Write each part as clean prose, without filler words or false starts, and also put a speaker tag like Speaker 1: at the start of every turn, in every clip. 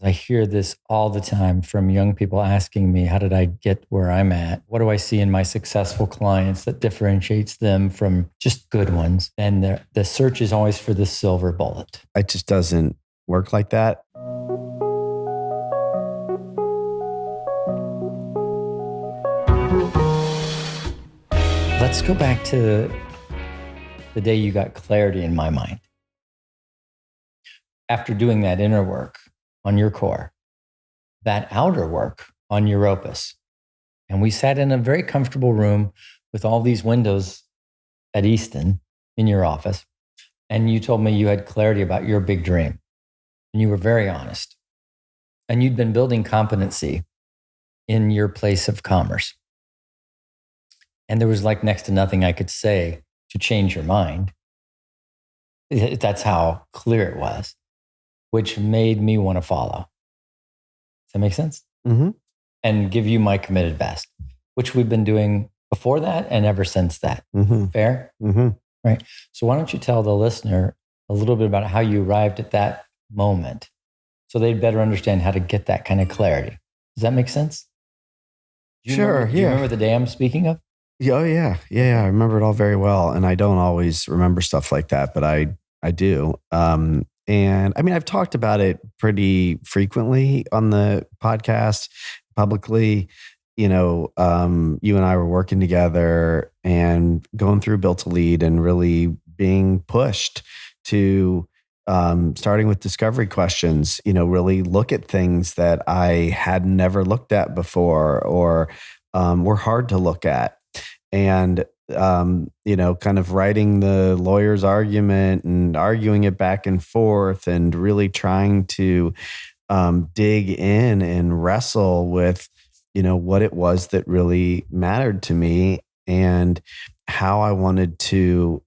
Speaker 1: I hear this all the time from young people asking me, how did I get where I'm at? What do I see in my successful clients that differentiates them from just good ones? And the search is always for the silver bullet.
Speaker 2: It just doesn't work like that.
Speaker 1: Let's go back to the day you got clarity in my mind. After doing that inner work on your core, that outer work on your opus. And we sat in a very comfortable room with all these windows at Easton in your office. And you told me you had clarity about your big dream. And you were very honest. And you'd been building competency in your place of commerce. And there was like next to nothing I could say to change your mind. That's how clear it was, which made me want to follow. Does that make sense?
Speaker 2: Mm-hmm.
Speaker 1: And give you my committed best, which we've been doing before that and ever since that.
Speaker 2: Mm-hmm.
Speaker 1: Fair?
Speaker 2: Mm-hmm.
Speaker 1: Right. So why don't you tell the listener a little bit about how you arrived at that moment so they'd better understand how to get that kind of clarity. Does that make sense? Do you remember the day I'm speaking of?
Speaker 2: Oh, yeah. I remember it all very well. And I don't always remember stuff like that, but I do. And I mean, I've talked about it pretty frequently on the podcast, publicly. You know, you and I were working together and going through Built to Lead and really being pushed to starting with discovery questions, you know, really look at things that I had never looked at before or were hard to look at. And, you know, kind of writing the lawyer's argument and arguing it back and forth and really trying to dig in and wrestle with, you know, what it was that really mattered to me and how I wanted to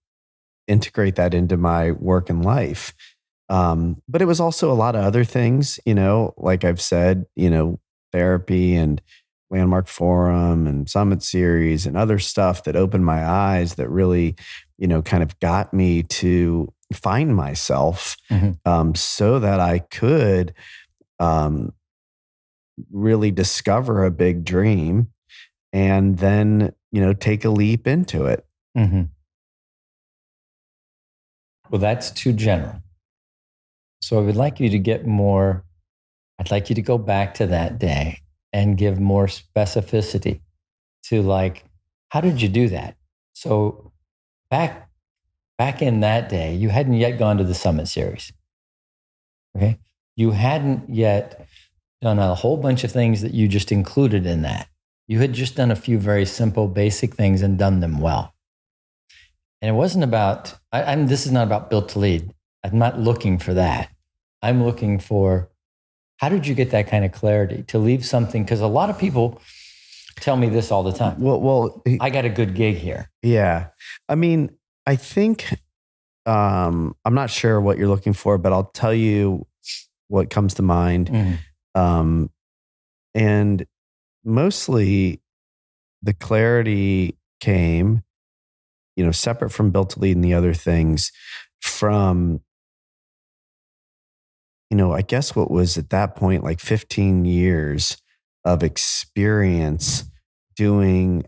Speaker 2: integrate that into my work and life. But it was also a lot of other things, you know, like I've said, you know, therapy and Landmark Forum and Summit Series and other stuff that opened my eyes that really, you know, kind of got me to find myself so that I could really discover a big dream and then, you know, take a leap into it.
Speaker 1: Mm-hmm. Well, that's too general. So I would like you to get more, I'd like you to go back to that day and give more specificity to like, how did you do that? So back in that day, you hadn't yet gone to the Summit Series. Okay. You hadn't yet done a whole bunch of things that you just included in that. You had just done a few very simple, basic things and done them well. And it wasn't about, this is not about Built to Lead. I'm not looking for that. I'm looking for, how did you get that kind of clarity to leave something? Because a lot of people tell me this all the time.
Speaker 2: Well,
Speaker 1: I got a good gig here.
Speaker 2: Yeah. I mean, I think, I'm not sure what you're looking for, but I'll tell you what comes to mind. Mm-hmm. And mostly the clarity came, you know, separate from Built to Lead and the other things from, you know, I guess what was at that point, like 15 years of experience doing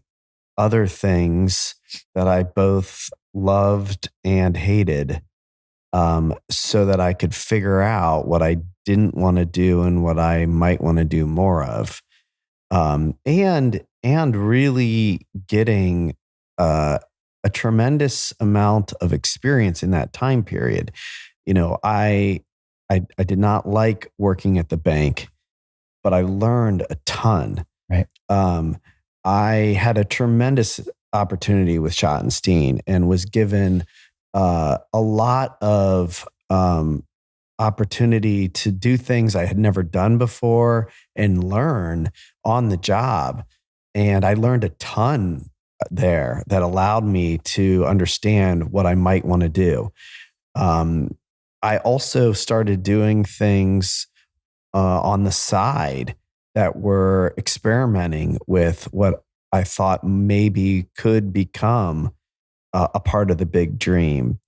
Speaker 2: other things that I both loved and hated, so that I could figure out what I didn't want to do and what I might want to do more of. And really getting a tremendous amount of experience in that time period. You know, I did not like working at the bank, but I learned a ton.
Speaker 1: Right.
Speaker 2: I had a tremendous opportunity with Schottenstein and was given a lot of opportunity to do things I had never done before and learn on the job. And I learned a ton there that allowed me to understand what I might want to do. I also started doing things on the side that were experimenting with what I thought maybe could become a part of the big dream.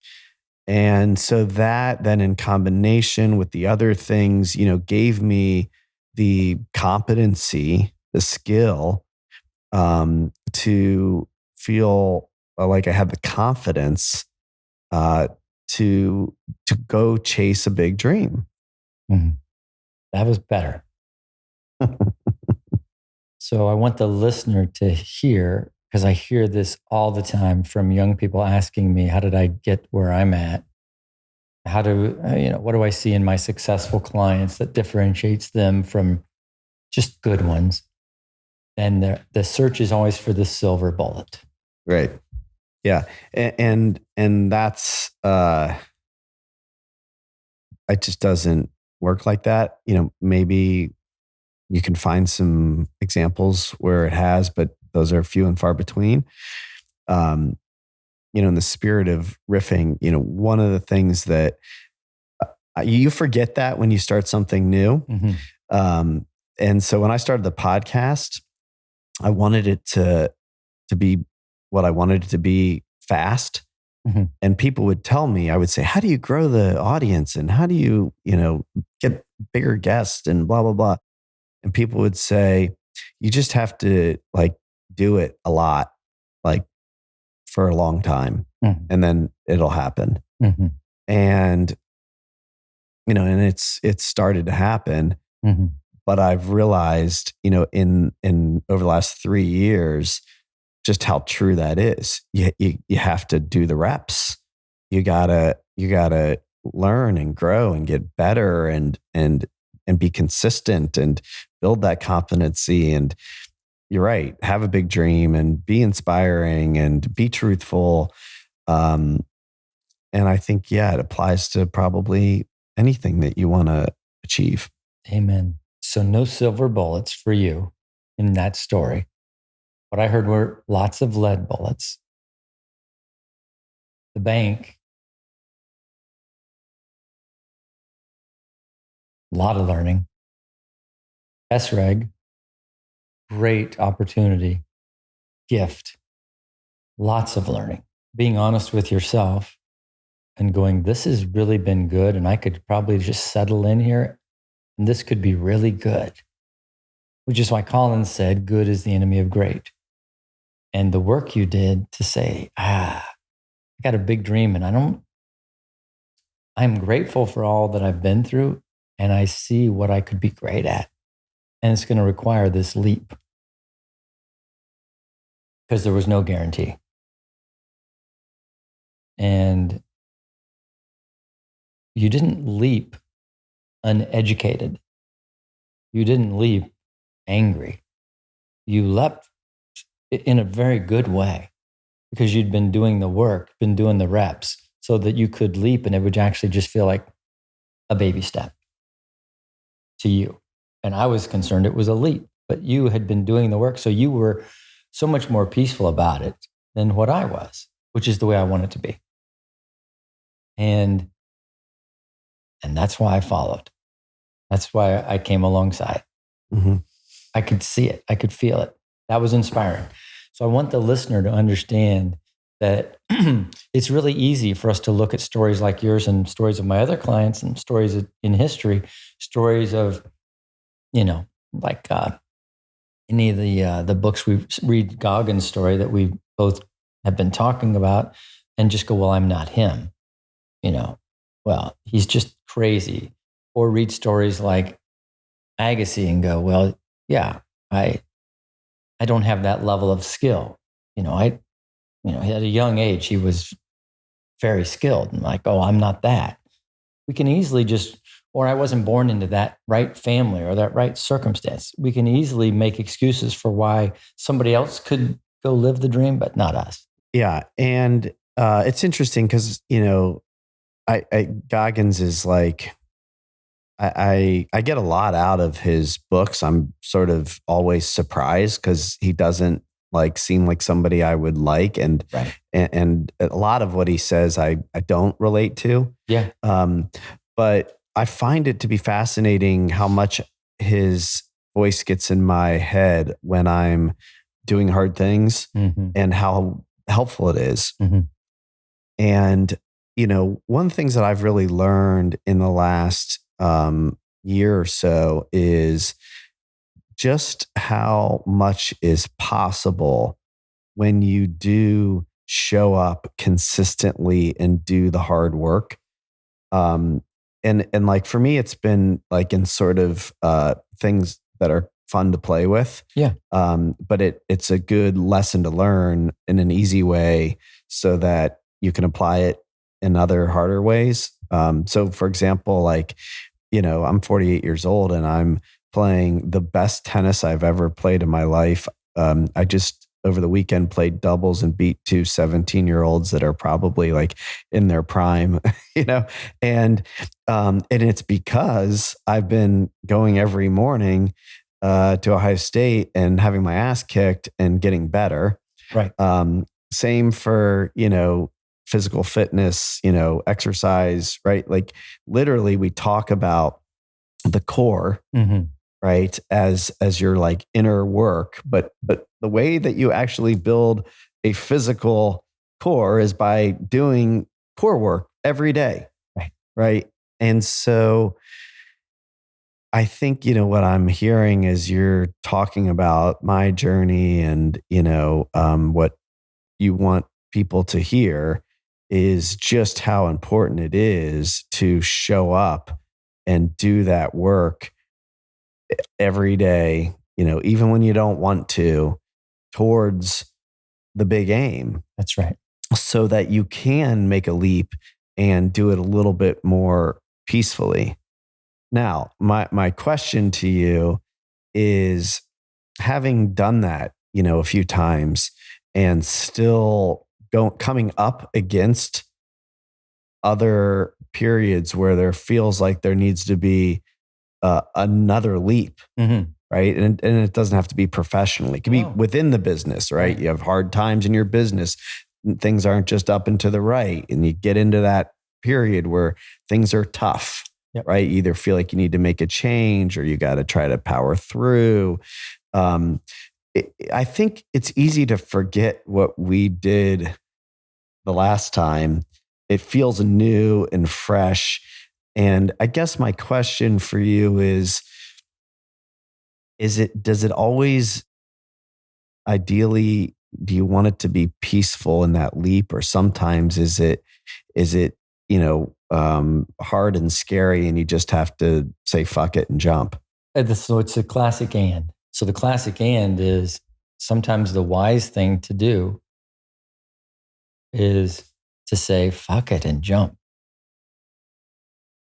Speaker 2: And so that then in combination with the other things, gave me the competency, the skill, to feel like I had the confidence uh, to go chase a big dream.
Speaker 1: Mhm. That was better. So I want the listener to hear, because I hear this all the time from young people asking me, how did I get where I'm at? How do, what do I see in my successful clients that differentiates them from just good ones? And the search is always for the silver bullet.
Speaker 2: Right. Yeah. And that's, it just doesn't work like that. Maybe you can find some examples where it has, but those are few and far between. Um, in the spirit of riffing, one of the things that you forget that when you start something new.
Speaker 1: Mm-hmm.
Speaker 2: And so when I started the podcast, I wanted it to be what I wanted it to be, fast.
Speaker 1: Mm-hmm.
Speaker 2: And people would tell me, I would say, how do you grow the audience? And how do you, get bigger guests and blah, blah, blah. And people would say, you just have to do it a lot, for a long time,
Speaker 1: Mm-hmm.
Speaker 2: and then it'll happen.
Speaker 1: Mm-hmm.
Speaker 2: And, and it's started to happen.
Speaker 1: Mm-hmm.
Speaker 2: But I've realized, in over the last 3 years, just how true that is. You have to do the reps. You gotta learn and grow and get better and be consistent and build that competency. And you're right, have a big dream and be inspiring and be truthful. And I think, it applies to probably anything that you want to achieve.
Speaker 1: Amen. So no silver bullets for you in that story. What I heard were lots of lead bullets. The bank, a lot of learning. SREG, great opportunity, gift, lots of learning. Being honest with yourself and going, this has really been good, and I could probably just settle in here, and this could be really good. Which is why Collins said, good is the enemy of great. And the work you did to say, I got a big dream, and I'm grateful for all that I've been through, and I see what I could be great at. And it's going to require this leap because there was no guarantee. And you didn't leap uneducated. You didn't leap angry. You leapt in a very good way because you'd been doing the work, been doing the reps so that you could leap and it would actually just feel like a baby step to you. And I was concerned it was a leap, but you had been doing the work. So you were so much more peaceful about it than what I was, which is the way I want it to be. And that's why I followed. That's why I came alongside.
Speaker 2: Mm-hmm.
Speaker 1: I could see it. I could feel it. That was inspiring. So I want the listener to understand that it's really easy for us to look at stories like yours and stories of my other clients and stories in history, stories of, like any of the books we read, Goggins' story that we both have been talking about, and just go, well, I'm not him. Well, he's just crazy. Or read stories like Agassi and go, well, yeah, I don't have that level of skill. At a young age, he was very skilled. And like, oh, I'm not that. We can easily or I wasn't born into that right family or that right circumstance. We can easily make excuses for why somebody else could go live the dream, but not us.
Speaker 2: Yeah. And it's interesting because, Goggins is like, I get a lot out of his books. I'm sort of always surprised because he doesn't seem like somebody I would like. And,
Speaker 1: right.
Speaker 2: and a lot of what he says, I don't relate to.
Speaker 1: Yeah.
Speaker 2: But I find it to be fascinating how much his voice gets in my head when I'm doing hard things, mm-hmm. and how helpful it is.
Speaker 1: Mm-hmm.
Speaker 2: And one of the things that I've really learned in the last year or so is just how much is possible when you do show up consistently and do the hard work. Um, and like for me, it's been like in sort of things that are fun to play with.
Speaker 1: Yeah.
Speaker 2: But it's a good lesson to learn in an easy way so that you can apply it in other harder ways. So for example, like, I'm 48 years old and I'm playing the best tennis I've ever played in my life. I just over the weekend played doubles and beat two 17-year-olds that are probably like in their prime, and it's because I've been going every morning to Ohio State and having my ass kicked and getting better.
Speaker 1: Right.
Speaker 2: Same for, physical fitness, exercise, right? Like literally we talk about the core, right? As your like inner work, but the way that you actually build a physical core is by doing core work every day.
Speaker 1: Right.
Speaker 2: Right. And so I think, what I'm hearing is you're talking about my journey and, what you want people to hear is just how important it is to show up and do that work every day, even when you don't want to, towards the big aim.
Speaker 1: That's right.
Speaker 2: So that you can make a leap and do it a little bit more peacefully. Now, my question to you is, having done that, a few times and still coming up against other periods where there feels like there needs to be another leap, right? And it doesn't have to be professionally. It can be within the business, right? You have hard times in your business. Things aren't just up and to the right. And you get into that period where things are tough, right? You either feel like you need to make a change or you got to try to power through. I think it's easy to forget what we did the last time. It feels new and fresh. And I guess my question for you is does it always, ideally, do you want it to be peaceful in that leap? Or sometimes is it, hard and scary and you just have to say, fuck it and jump?
Speaker 1: So it's a classic and. So the classic and is sometimes the wise thing to do is to say, fuck it and jump.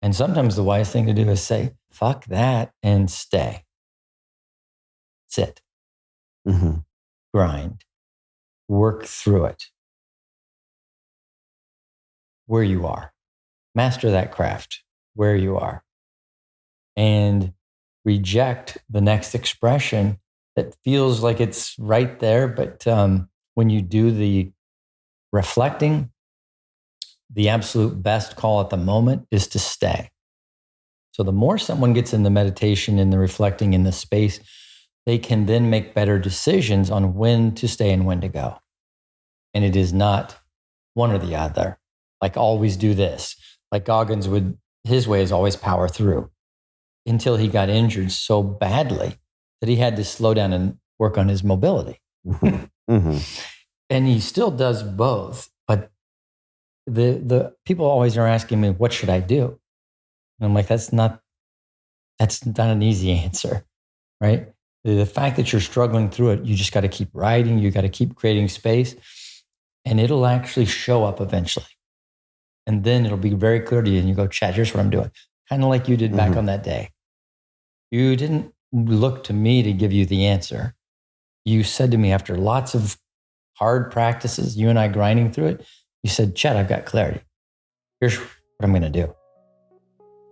Speaker 1: And sometimes the wise thing to do is say, fuck that and stay. Sit. Grind. Work through it. Where you are. Master that craft where you are. And reject the next expression that feels like it's right there. But when you do the reflecting, the absolute best call at the moment is to stay. So the more someone gets in the meditation and the reflecting in the space, they can then make better decisions on when to stay and when to go. And it is not one or the other. Like always do this. Like Goggins would, his way is always power through until he got injured so badly that he had to slow down and work on his mobility. And he still does both. But the people always are asking me, what should I do? And I'm like, that's not an easy answer, right? The fact that you're struggling through it, you just got to keep writing. You got to keep creating space and it'll actually show up eventually. And then it'll be very clear to you and you go, Chet, here's what I'm doing. Kind of like you did back on that day. You didn't look to me to give you the answer. You said to me after lots of hard practices, you and I grinding through it, you said, Chet, I've got clarity. Here's what I'm going to do.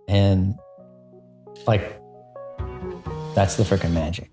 Speaker 1: And like, that's the freaking magic.